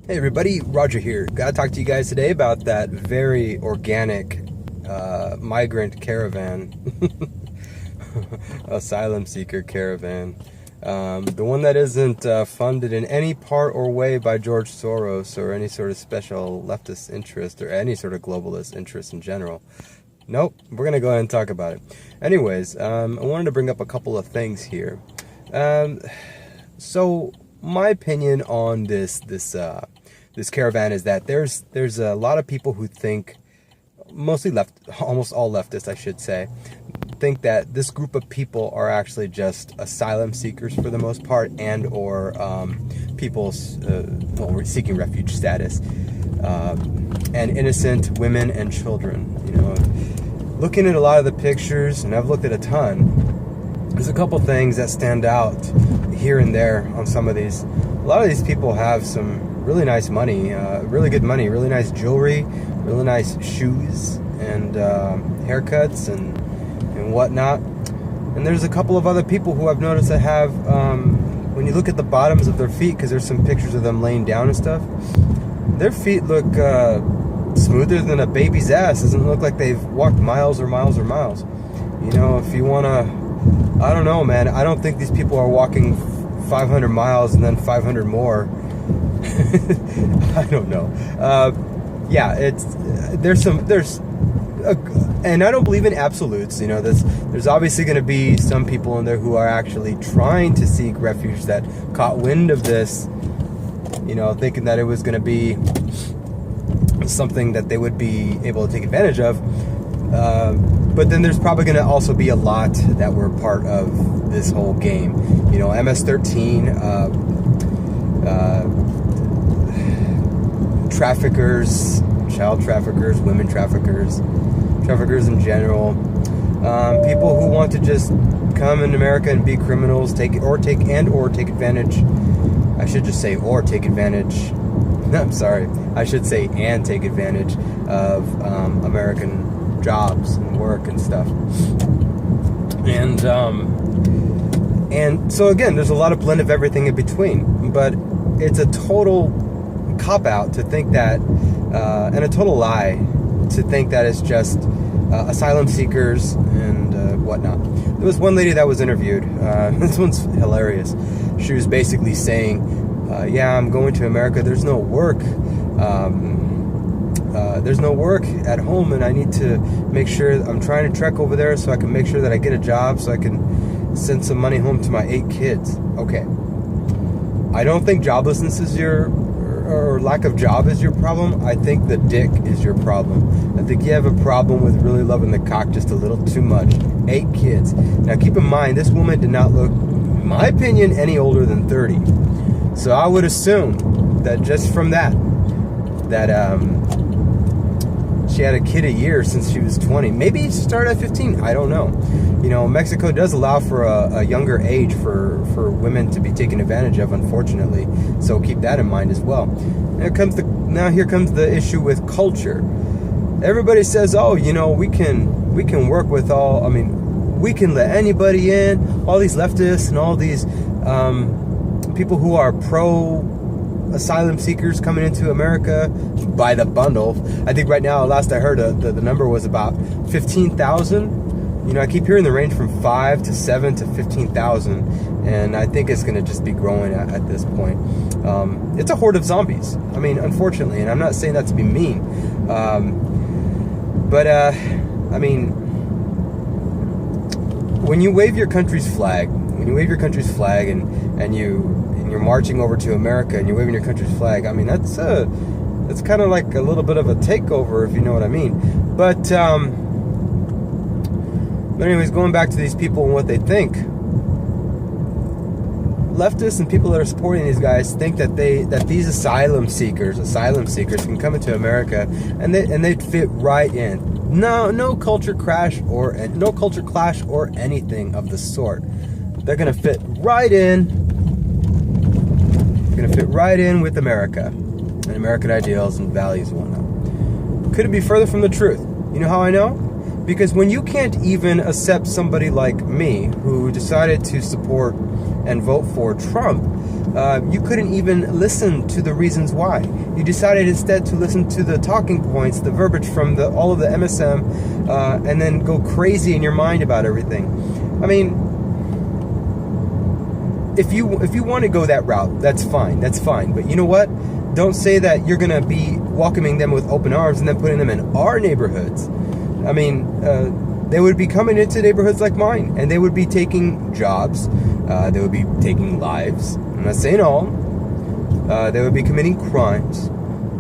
Hey everybody, Roger here. Gotta talk to you guys today about that very organic migrant caravan, asylum seeker caravan. The one that isn't funded in any part or way by George Soros or any sort of special leftist interest or any sort of globalist interest in general. Nope, we're gonna go ahead and talk about it. Anyways, I wanted to bring up a couple of things here. So my opinion on this caravan is that there's a lot of people who think, mostly almost all leftists I should say, think that this group of people are actually just asylum seekers for the most part, and or people seeking refuge status, and innocent women and children. You know, looking at a lot of the pictures, and I've looked at a ton, there's a couple things that stand out here and there on some of these. A lot of these people have some really nice money, really good money, really nice jewelry, really nice shoes, and haircuts and whatnot. And there's a couple of other people who I've noticed that have, when you look at the bottoms of their feet, because there's some pictures of them laying down and stuff, their feet look smoother than a baby's ass. Doesn't look like they've walked miles or miles or miles. You know, if you want to, I don't know, man. I don't think these people are walking 500 miles and then 500 more. I don't know. Yeah, and I don't believe in absolutes. You know, there's obviously going to be some people in there who are actually trying to seek refuge that caught wind of this, you know, thinking that it was going to be something that they would be able to take advantage of. But then there's probably going to also be a lot that were part of this whole game. You know, MS-13, traffickers, child traffickers, women traffickers, traffickers in general, people who want to just come in America and be criminals, take advantage. I should just say or take advantage. I'm sorry. I should say and take advantage of American jobs and work and stuff. And so again, there's a lot of blend of everything in between, but it's a total cop-out to think that, and a total lie to think that it's just asylum seekers and whatnot. There was one lady that was interviewed, this one's hilarious. She was basically saying, yeah, I'm going to America, there's no work, at home, and I need to make sure, I'm trying to trek over there so I can make sure that I get a job so I can send some money home to my 8 kids. Okay. I don't think joblessness is or lack of job is your problem. I think the dick is your problem. I think you have a problem with really loving the cock just a little too much. 8 kids. Now keep in mind, this woman did not look, in my opinion, any older than 30. So I would assume that just from that she had a kid a year since she was 20. Maybe she started at 15. I don't know. You know, Mexico does allow for a younger age for women to be taken advantage of, unfortunately. So keep that in mind as well. Now here comes the issue with culture. Everybody says, oh, you know, we can work with all. I mean, we can let anybody in. All these leftists and all these people who are pro asylum seekers coming into America by the bundle. I think right now, last I heard, the number was about 15,000. You know, I keep hearing the range from 5 to 7 to 15,000, and I think it's going to just be growing at this point. It's a horde of zombies. I mean, unfortunately, and I'm not saying that to be mean, but I mean, when you wave your country's flag, and you're marching over to America and you're waving your country's flag, I mean, that's kind of like a little bit of a takeover, if you know what I mean. But anyways, going back to these people and what they think, leftists and people that are supporting these guys think that these asylum seekers can come into America and they'd fit right in. No culture clash or anything of the sort. They're gonna fit right in. Going to fit right in with America and American ideals and values and whatnot. Couldn't be further from the truth. You know how I know? Because when you can't even accept somebody like me who decided to support and vote for Trump, you couldn't even listen to the reasons why. You decided instead to listen to the talking points, the verbiage from all of the MSM, and then go crazy in your mind about everything. I mean, if you want to go that route, that's fine. That's fine. But you know what? Don't say that you're going to be welcoming them with open arms and then putting them in our neighborhoods. I mean, they would be coming into neighborhoods like mine, and they would be taking jobs. They would be taking lives. I'm not saying all. They would be committing crimes.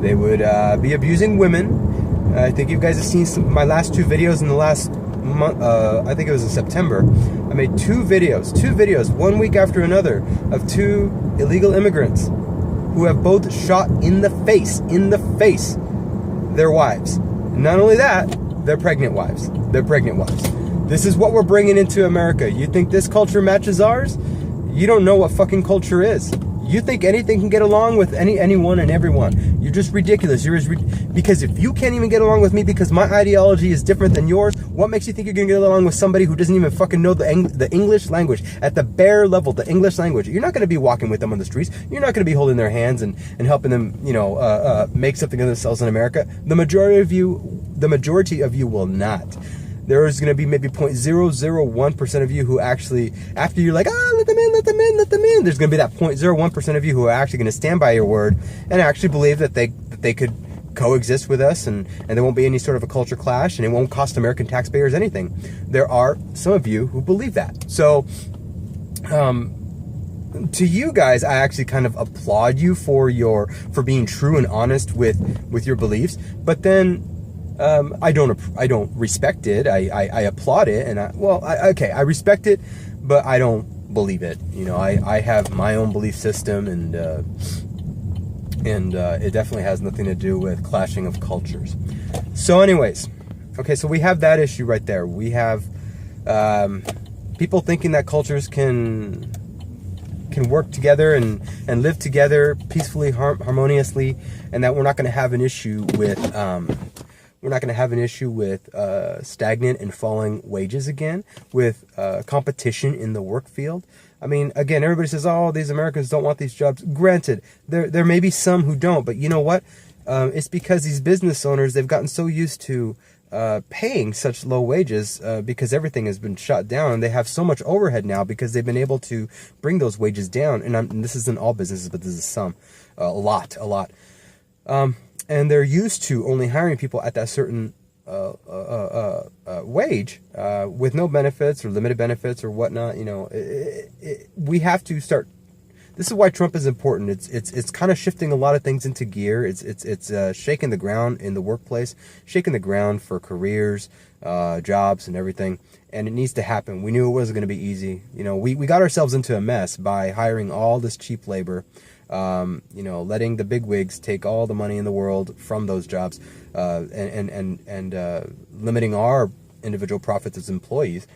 They would be abusing women. I think you guys have seen my last 2 videos in the last month. I think it was in September. I made 2 videos, 1 week after another, of 2 illegal immigrants who have both shot in the face, their wives. Not only that, they're pregnant wives. This is what we're bringing into America. You think this culture matches ours? You don't know what fucking culture is. You think anything can get along with anyone and everyone. You're just ridiculous. Because if you can't even get along with me because my ideology is different than yours, what makes you think you're going to get along with somebody who doesn't even fucking know the English language at the bare level, the English language? You're not going to be walking with them on the streets. You're not going to be holding their hands and helping them, make something of themselves in America. The majority of you will not. There is going to be maybe 0.001% of you who actually, after you're like, let them in, there's going to be that 0.01% of you who are actually going to stand by your word and actually believe that they could coexist with us, and there won't be any sort of a culture clash, and it won't cost American taxpayers anything. There are some of you who believe that. So, to you guys, I actually kind of applaud you for being true and honest with your beliefs, but then I don't respect it. I applaud it, and I respect it, but I don't believe it. I have my own belief system, and it definitely has nothing to do with clashing of cultures. So anyways, okay, so we have that issue right there. We have people thinking that cultures can work together and live together peacefully, harmoniously, and that we're not going to have an issue with stagnant and falling wages again, with competition in the work field. I mean, again, everybody says, oh, these Americans don't want these jobs. Granted, there may be some who don't, but you know what? It's because these business owners, they've gotten so used to paying such low wages because everything has been shut down, and they have so much overhead now because they've been able to bring those wages down. And this isn't all businesses, but this is some, a lot. And they're used to only hiring people at that certain wage with no benefits or limited benefits or whatnot. We have to start. This is why Trump is important. It's kind of shifting a lot of things into gear. It's shaking the ground in the workplace, shaking the ground for careers, jobs, and everything. And it needs to happen. We knew it wasn't going to be easy. We got ourselves into a mess by hiring all this cheap labor. Letting the bigwigs take all the money in the world from those jobs, and limiting our individual profits as employees.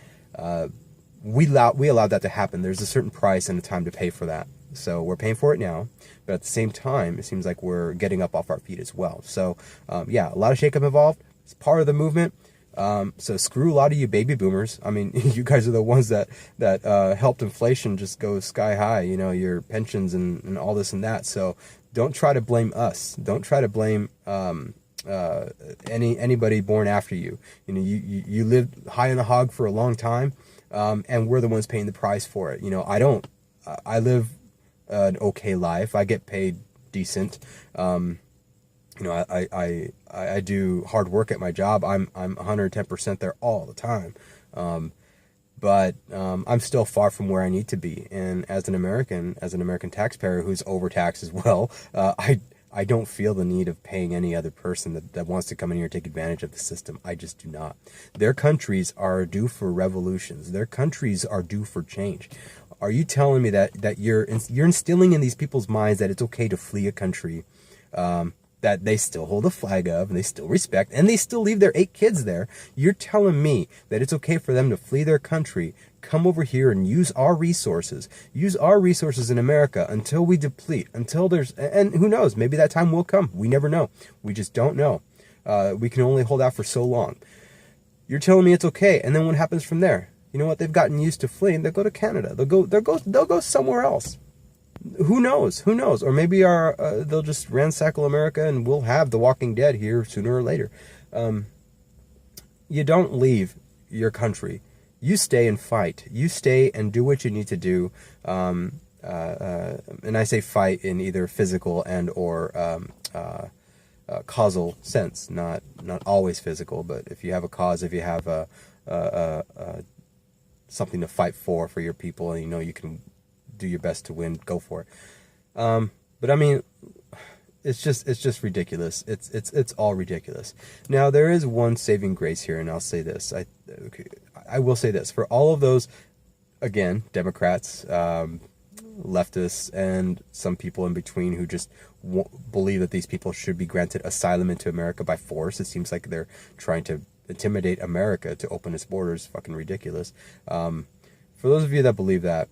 We allowed that to happen. There's a certain price and a time to pay for that. So we're paying for it now, but at the same time, it seems like we're getting up off our feet as well. So, a lot of shakeup involved. It's part of the movement. So screw a lot of you baby boomers. I mean, you guys are the ones that helped inflation just go sky high, your pensions and all this and that. So don't try to blame us. Don't try to blame anybody born after you. You lived high on a hog for a long time, and we're the ones paying the price for it. I live an okay life. I get paid decent. I do hard work at my job. I'm 110% there all the time. But I'm still far from where I need to be. And as an American taxpayer who's overtaxed as well, I don't feel the need of paying any other person that wants to come in here and take advantage of the system. I just do not. Their countries are due for revolutions. Their countries are due for change. Are you telling me that you're instilling in these people's minds that it's okay to flee a country that they still hold a flag of, and they still respect, and they still leave their 8 kids there? You're telling me that it's okay for them to flee their country, come over here and use our resources in America until we deplete, until there's, and who knows, maybe that time will come. We never know. We just don't know. We can only hold out for so long. You're telling me it's okay, and then what happens from there? You know what? They've gotten used to fleeing. They'll go to Canada. They'll go somewhere else. Who knows? Who knows? Or maybe they'll just ransackle America and we'll have The Walking Dead here sooner or later. You don't leave your country. You stay and fight. You stay and do what you need to do. And I say fight in either physical and or causal sense, not always physical. But if you have a cause, if you have something to fight for your people, and you know you can do your best to win, go for it. But I mean, it's just ridiculous. It's all ridiculous. Now there is one saving grace here, and I'll say this. I will say this for all of those, again, Democrats, leftists, and some people in between who just believe that these people should be granted asylum into America by force. It seems like they're trying to intimidate America to open its borders. Fucking ridiculous. For those of you that believe that,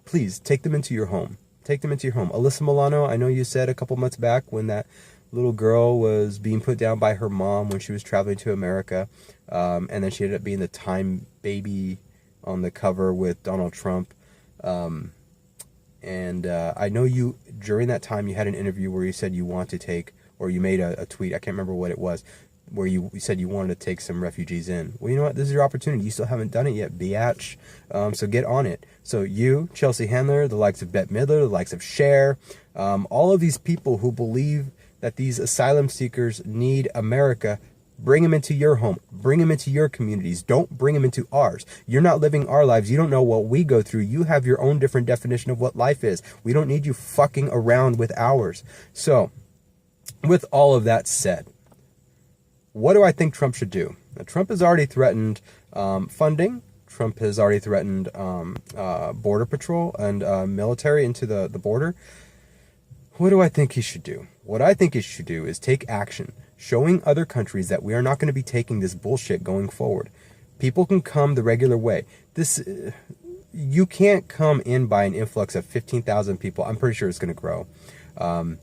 please take them into your home. Take them into your home. Alyssa Milano, I know you said a couple months back when that little girl was being put down by her mom when she was traveling to America, and then she ended up being the Time baby on the cover with Donald Trump. And I know you, during that time, you had an interview where you said you want to take, or you made a tweet, I can't remember what it was, where you said you wanted to take some refugees in. Well, you know what? This is your opportunity. You still haven't done it yet, biatch. So get on it. So you, Chelsea Handler, the likes of Bette Midler, the likes of Cher, all of these people who believe that these asylum seekers need America, bring them into your home. Bring them into your communities. Don't bring them into ours. You're not living our lives. You don't know what we go through. You have your own different definition of what life is. We don't need you fucking around with ours. So, with all of that said, what do I think Trump should do? Now, Trump has already threatened funding. Trump has already threatened border patrol and military into the border. What do I think he should do? What I think he should do is take action, showing other countries that we are not going to be taking this bullshit going forward. People can come the regular way. You can't come in by an influx of 15,000 people. I'm pretty sure it's going to grow. On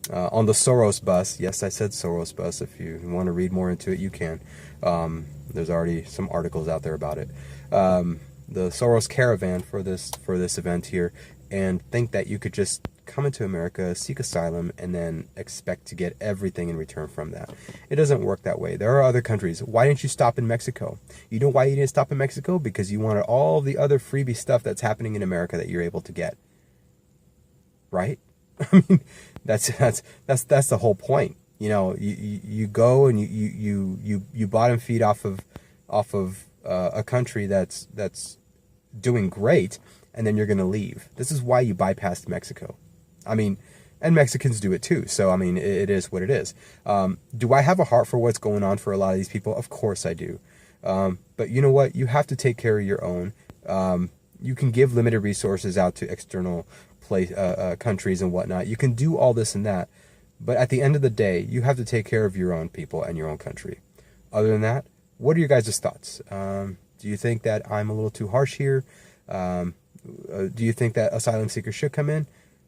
the Soros bus, yes, I said Soros bus. If you want to read more into it, you can. There's already some articles out there about it. The Soros Caravan for this event here, and think that you could just come into America, seek asylum, and then expect to get everything in return from that. It doesn't work that way. There are other countries. Why didn't you stop in Mexico? You know why you didn't stop in Mexico? Because you wanted all the other freebie stuff that's happening in America that you're able to get. Right? I mean, that's the whole point. You know, you go and you bottom feed off of a country that's doing great, and then you're going to leave. This is why you bypassed Mexico. I mean, and Mexicans do it too. So, I mean, it is what it is. Do I have a heart for what's going on for a lot of these people? Of course I do. But you know what? You have to take care of your own. You can give limited resources out to external countries and whatnot. You can do all this and that. But at the end of the day, you have to take care of your own people and your own country. Other than that, what are your guys' thoughts? Do you think that I'm a little too harsh here? Do you think that asylum seekers should come in?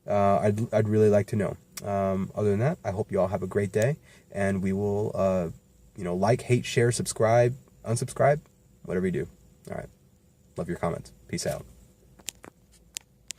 I'd really like to know. Other than that, I hope you all have a great day, and we will, like, hate, share, subscribe, unsubscribe, whatever you do. All right. Love your comments. Peace out.